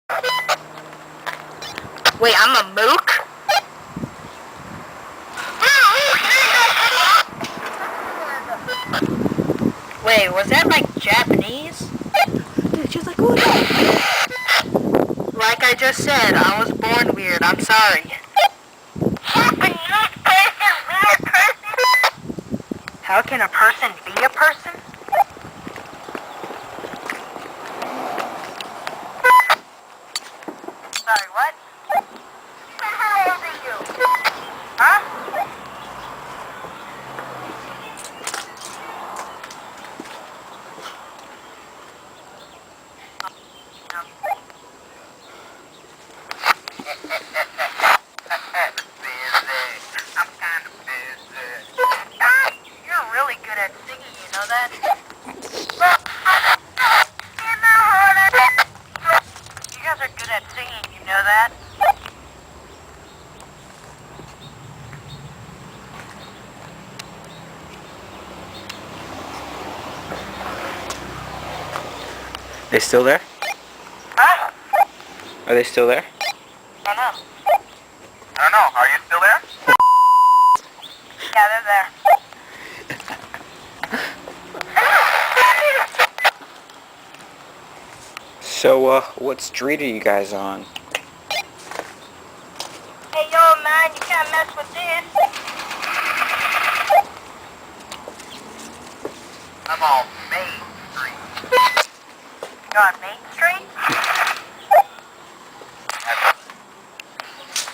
Wait, I'm a mook? Wait, was that like Japanese? Dude, she was like, what? Like I just said, I was born weird. I'm sorry. How can a person be a person? Sorry, what? How old are you? Huh? I'm kind of busy. You're really good at singing, you know that? You guys are good at singing, you know that? They still there? Huh? Are they still there? I don't know. Are you still there? Yeah, they're there. So, what street are you guys on? Hey, yo, man, you can't mess with this. I'm on Main Street. You're on Main Street?